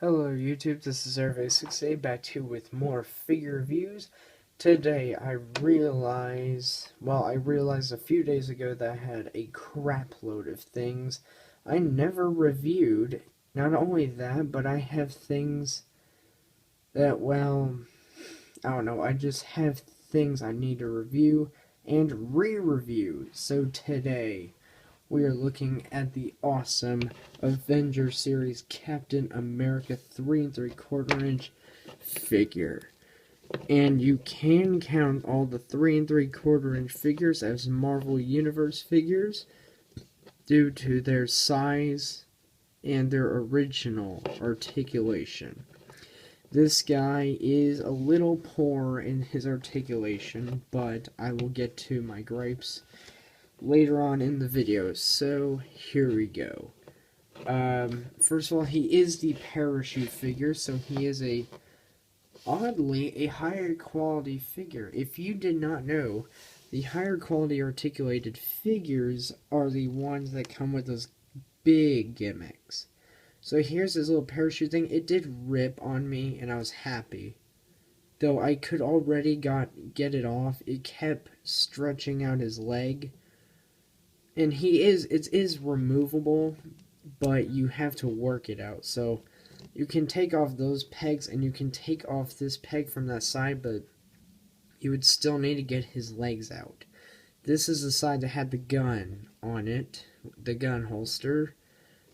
Hello YouTube, this is Survey68 back to you with more figure reviews. Today I realized a few days ago that I had a crap load of things I never reviewed. Not only that, but I have things that, I don't know, I just have things I need to review and re-review. So today, we are looking at the awesome Avenger series Captain America 3 3/4 inch figure. And you can count all the 3 3/4 inch figures as Marvel Universe figures due to their size and their original articulation. This guy is a little poor in his articulation, but I will get to my gripes later on in the video, so here we go. First of all, he is the parachute figure, so he is oddly, a higher quality figure. If you did not know, the higher quality articulated figures are the ones that come with those big gimmicks. So here's this little parachute thing. It did rip on me, and I was happy. Though I could already get it off, it kept stretching out his leg. And it is removable, but you have to work it out. So you can take off those pegs and you can take off this peg from that side, but you would still need to get his legs out. This is the side that had the gun on it, the gun holster,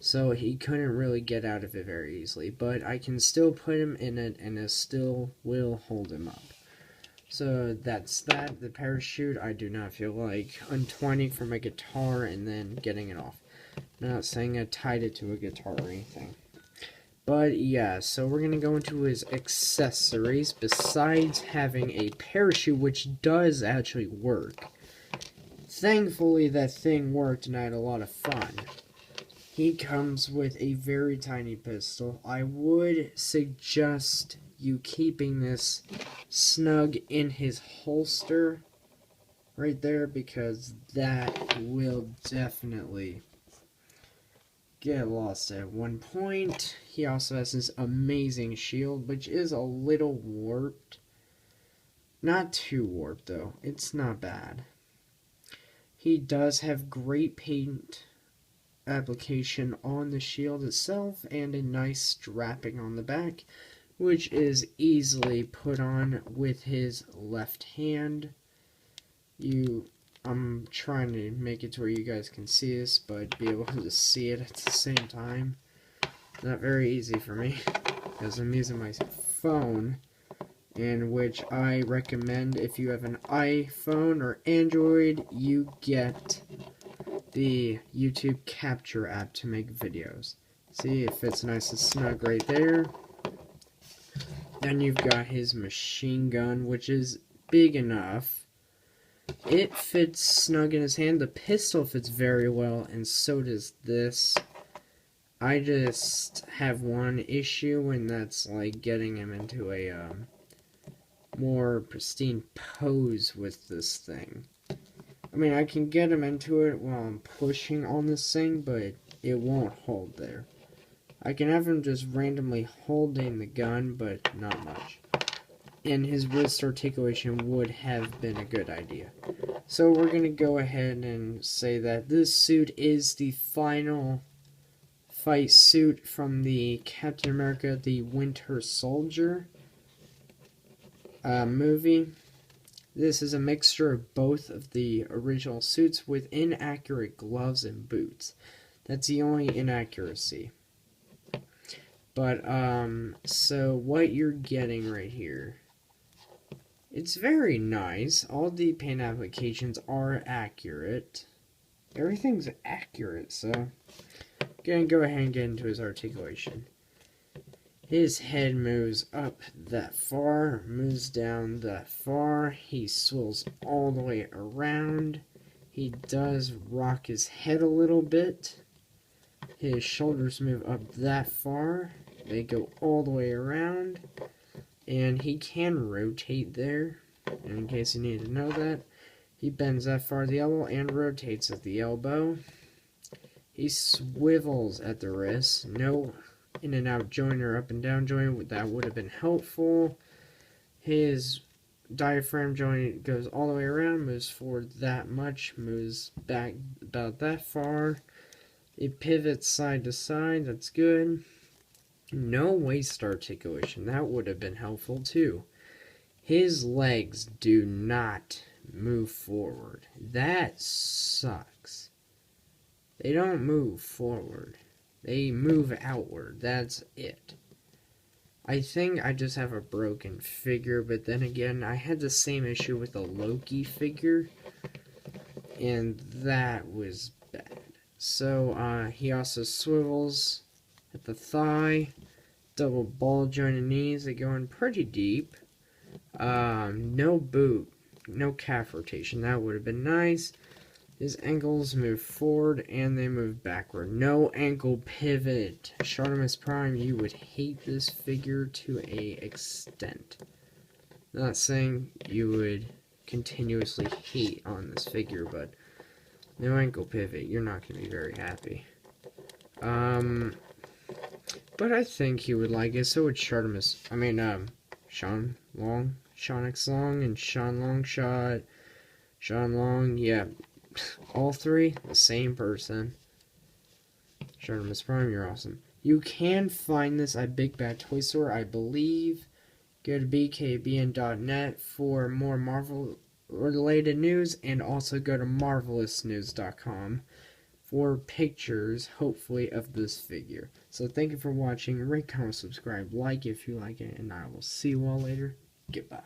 so he couldn't really get out of it very easily. But I can still put him in it and it still will hold him up. So that's that. The parachute, I do not feel like untwining from my guitar and then getting it off. Not saying I tied it to a guitar or anything. But yeah, so we're going to go into his accessories. Besides having a parachute, which does actually work. Thankfully, that thing worked and I had a lot of fun. He comes with a very tiny pistol. I would suggest you keeping this snug in his holster right there, because that will definitely get lost at one point. He also has this amazing shield, which is a little warped. Not too warped though, it's not bad. He does have great paint application on the shield itself and a nice strapping on the back, which is easily put on with his left hand. I'm trying to make it to where you guys can see this, but be able to see it at the same time. Not very easy for me, because I'm using my phone, in which I recommend if you have an iPhone or Android, you get the YouTube Capture app to make videos. See, it fits nice and snug right there. Then you've got his machine gun, which is big enough. It fits snug in his hand. The pistol fits very well, and so does this. I just have one issue, and that's like getting him into a more pristine pose with this thing. I mean, I can get him into it while I'm pushing on this thing, but it won't hold there. I can have him just randomly holding the gun, but not much. And his wrist articulation would have been a good idea. So we're going to go ahead and say that this suit is the final fight suit from the Captain America the Winter Soldier movie. This is a mixture of both of the original suits with inaccurate gloves and boots. That's the only inaccuracy. But, so what you're getting right here, it's very nice. All the paint applications are accurate. Everything's accurate, so I'm gonna go ahead and get into his articulation. His head moves up that far, moves down that far. He swills all the way around. He does rock his head a little bit. His shoulders move up that far. They go all the way around. And he can rotate there. And in case you need to know that, he bends that far at the elbow and rotates at the elbow. He swivels at the wrist. No in and out joint or up and down joint, that would have been helpful. His diaphragm joint goes all the way around, moves forward that much, moves back about that far. It pivots side to side, that's good. No waist articulation, that would have been helpful too. His legs do not move forward. That sucks. They don't move forward. They move outward. That's it. I think I just have a broken figure, but then again, I had the same issue with the Loki figure, and that was bad. So, he also swivels at the thigh, double ball jointed knees that go in pretty deep. No boot, no calf rotation. That would have been nice. His ankles move forward and they move backward. No ankle pivot. Shartimus Prime, you would hate this figure to a extent. Not saying you would continuously hate on this figure, but no ankle pivot. You're not going to be very happy. But I think he would like it. So would Shartimus. Sean Long. Sean X Long and Sean Longshot. Sean Long, yeah. All three, the same person. Shartimus Prime, you're awesome. You can find this at Big Bad Toy Store, I believe. Go to bkbn.net for more Marvel-related news, and also go to marvelousnews.com for pictures, hopefully, of this figure. So thank you for watching. Rate, comment, subscribe, like if you like it, and I will see you all later. Goodbye.